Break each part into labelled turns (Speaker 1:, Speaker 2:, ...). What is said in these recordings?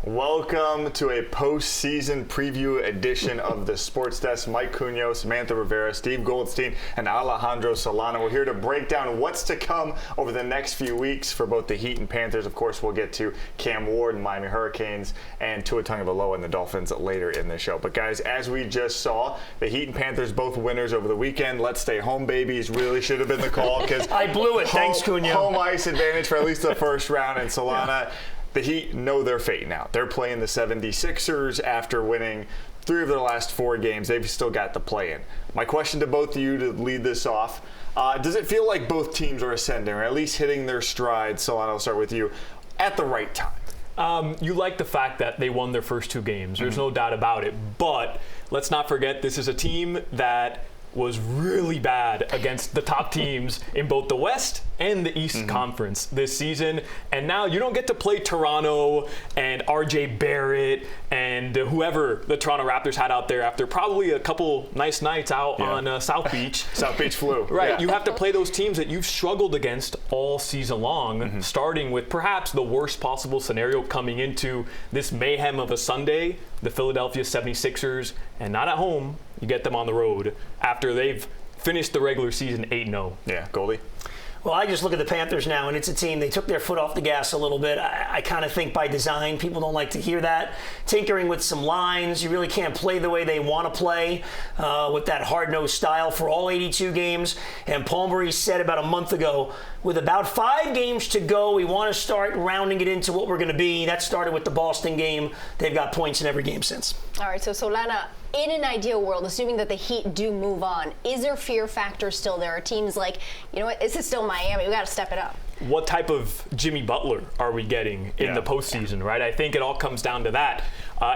Speaker 1: Welcome to a postseason preview edition of the Sports Desk. Mike Cugno, Samantha Rivera, Steve Goldstein, and Alejandro Solana. We're here to break down what's to come over the next few weeks for both the Heat and Panthers. Of course, we'll get to Cam Ward and Miami Hurricanes and Tua Tagovailoa and the Dolphins later in the show. But guys, as we just saw, the Heat and Panthers both winners over the weekend. Let's stay home, babies. Really should have been the call because
Speaker 2: I blew it. Thanks, Cugno.
Speaker 1: Home ice advantage for at least the first round. And Solana. The Heat know their fate now. They're playing the 76ers after winning 3 of their last 4 games. They've still got the play-in. My question to both of you to lead this off, does it feel like both teams are ascending, or at least hitting their stride, Solana, I'll start with you, at the right time?
Speaker 3: You like the fact that they won their first 2 games. There's no doubt about it. But let's not forget, this is a team that was really bad against the top teams in both the West and the East Conference this season. And now you don't get to play Toronto and RJ Barrett and whoever the Toronto Raptors had out there after probably a couple nice nights out on South Beach.
Speaker 1: South Beach flu.
Speaker 3: Right.
Speaker 1: Yeah.
Speaker 3: You have to play those teams that you've struggled against all season long, starting with perhaps the worst possible scenario coming into this mayhem of a Sunday, the Philadelphia 76ers, and not at home. You get them on the road after they've finished the regular season 8-0.
Speaker 1: Yeah, Goldie?
Speaker 2: Well, I just look at the Panthers now, and it's a team, they took their foot off the gas a little bit. I kind of think by design, people don't like to hear that. Tinkering with some lines, you really can't play the way they want to play with that hard-nosed style for all 82 games. And Paul Maurice said about a month ago, with about 5 games to go, we want to start rounding it into what we're going to be. That started with the Boston game. They've got points in every game since.
Speaker 4: All right, so Solana, in an ideal world, assuming that the Heat do move on, is there fear factor still there? Are teams like, you know what, this is still Miami. We got to step it up.
Speaker 3: What type of Jimmy Butler are we getting in the postseason, right? I think it all comes down to that.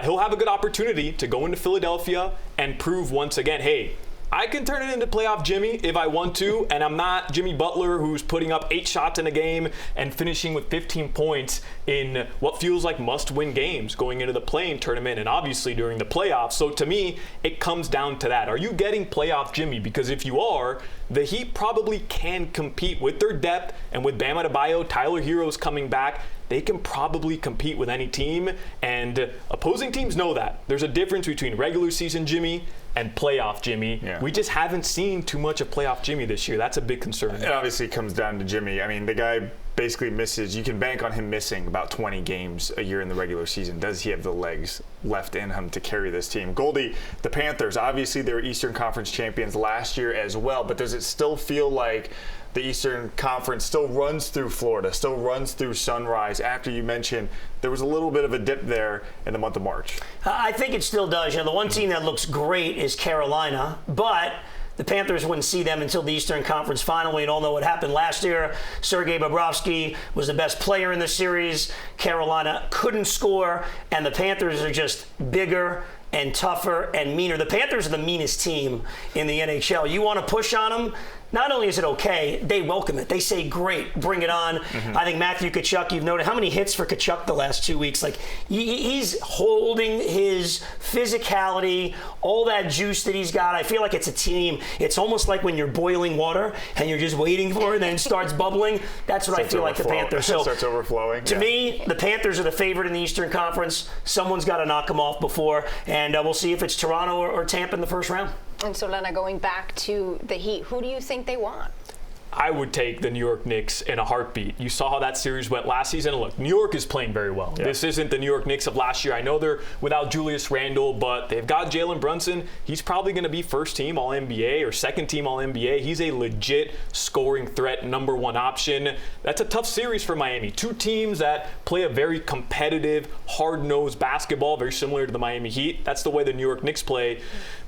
Speaker 3: He'll have a good opportunity to go into Philadelphia and prove once again, hey, I can turn it into playoff Jimmy if I want to, and I'm not Jimmy Butler who's putting up 8 shots in a game and finishing with 15 points in what feels like must-win games going into the play-in tournament and obviously during the playoffs. So to me, it comes down to that. Are you getting playoff Jimmy? Because if you are, the Heat probably can compete with their depth, and with Bam Adebayo, Tyler Hero's coming back, they can probably compete with any team, and opposing teams know that. There's a difference between regular season Jimmy and playoff Jimmy.
Speaker 1: Yeah.
Speaker 3: We just haven't seen too much of playoff Jimmy this year. That's a big concern.
Speaker 1: It obviously comes down to Jimmy. I mean, the guy basically misses, you can bank on him missing about 20 games a year in the regular season. Does he have the legs left in him to carry this team? Goldie, the Panthers, obviously they were Eastern Conference champions last year as well, but does it still feel like the Eastern Conference still runs through Florida, still runs through Sunrise after you mentioned there was a little bit of a dip there in the month of March?
Speaker 2: I think it still does. You know, the one team that looks great is Carolina, but the Panthers wouldn't see them until the Eastern Conference Final. We all know what happened last year. Sergei Bobrovsky was the best player in the series. Carolina couldn't score, and the Panthers are just bigger and tougher and meaner. The Panthers are the meanest team in the NHL. You want to push on them, not only is it okay, they welcome it. They say, great, bring it on. I think Matthew Tkachuk, you've noted how many hits for Tkachuk the last 2 weeks. Like, he's holding his physicality, all that juice that he's got. I feel like it's a team. It's almost like when you're boiling water and you're just waiting for it and then it starts bubbling. That's what I feel like the Panthers. So
Speaker 1: starts overflowing.
Speaker 2: To me, the Panthers are the favorite in the Eastern Conference. Someone's got to knock them off before, and we'll see if it's Toronto or Tampa in the first round.
Speaker 4: And so, Lena, going back to the Heat, who do you think they want?
Speaker 3: I would take the New York Knicks in a heartbeat. You saw how that series went last season. Look, New York is playing very well. Yeah. This isn't the New York Knicks of last year. I know they're without Julius Randle, but they've got Jalen Brunson. He's probably going to be first team All-NBA or second team All-NBA. He's a legit scoring threat, number 1 option. That's a tough series for Miami. 2 teams that play a very competitive, hard-nosed basketball, very similar to the Miami Heat. That's the way the New York Knicks play.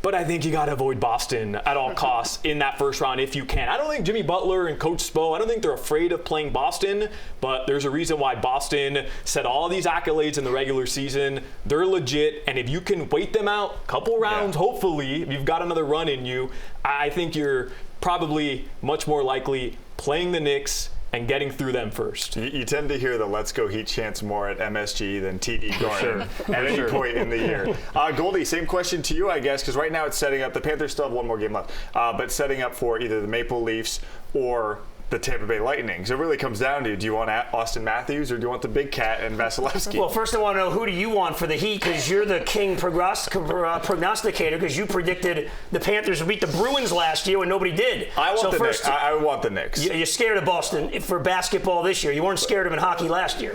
Speaker 3: But I think you got to avoid Boston at all costs in that first round if you can. I don't think Jimmy Butler and Coach Spo, I don't think they're afraid of playing Boston, but there's a reason why Boston set all these accolades in the regular season. They're legit, and if you can wait them out a couple rounds, hopefully, if you've got another run in you, I think you're probably much more likely playing the Knicks and getting through them first.
Speaker 1: You tend to hear the Let's Go Heat chants more at MSG than TD Garden at any point in the year. Goldie, same question to you, I guess, because right now it's setting up, the Panthers still have one more game left, but setting up for either the Maple Leafs or the Tampa Bay Lightning. So it really comes down to, do you want Austin Matthews or do you want the big cat and Vasilevsky?
Speaker 2: Well, first I want to know, who do you want for the Heat? Because you're the king prognosticator, because you predicted the Panthers would beat the Bruins last year when nobody did.
Speaker 1: I want the Knicks. I want the Knicks.
Speaker 2: You're scared of Boston for basketball this year. You weren't scared of in hockey last year.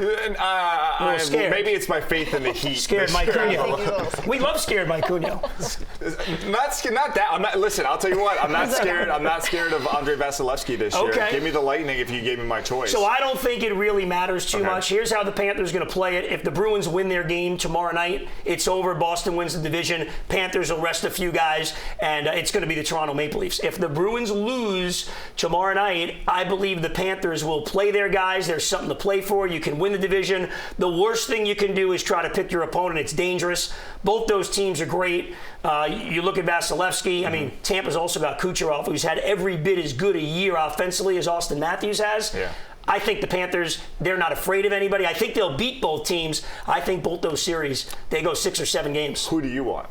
Speaker 2: Scared.
Speaker 1: Maybe it's my faith in the Heat.
Speaker 2: Scared Mike Cugno. We love scared Mike Cugno.
Speaker 1: Not that. Listen, I'll tell you what. I'm not scared. I'm not scared of Andre Vasilevsky this year. Give me the Lightning if you gave me my choice.
Speaker 2: So I don't think it really matters too much. Here's how the Panthers are going to play it. If the Bruins win their game tomorrow night, it's over. Boston wins the division. Panthers will rest a few guys, and it's going to be the Toronto Maple Leafs. If the Bruins lose tomorrow night, I believe the Panthers will play their guys. There's something to play for. You can win the division. The worst thing you can do is try to pick your opponent. It's dangerous. Both those teams are great. You look at Vasilevsky. I mean, Tampa's also got Kucherov, who's had every bit as good a year offensively as Austin Matthews has.
Speaker 1: Yeah.
Speaker 2: I think the Panthers, they're not afraid of anybody. I think they'll beat both teams. I think both those series, they go 6 or 7 games.
Speaker 1: Who do you want?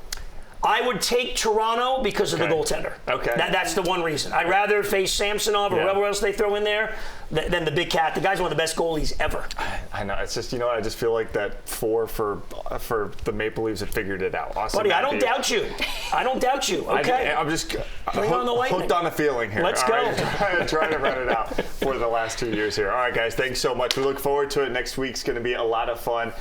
Speaker 2: I would take Toronto because of the goaltender.
Speaker 1: Okay.
Speaker 2: That's the one reason. I'd rather face Samsonov or whoever else they throw in there than the big cat. The guy's one of the best goalies ever.
Speaker 1: I know. It's just, I just feel like that 4 for the Maple Leafs have figured it out. Austin
Speaker 2: Buddy,
Speaker 1: Matthews.
Speaker 2: I don't doubt you. Okay.
Speaker 1: I'm just
Speaker 2: hooked
Speaker 1: on a feeling here.
Speaker 2: Let's
Speaker 1: go.
Speaker 2: Right?
Speaker 1: Trying to run it out for the last 2 years here. All right, guys. Thanks so much. We look forward to it. Next week's going to be a lot of fun.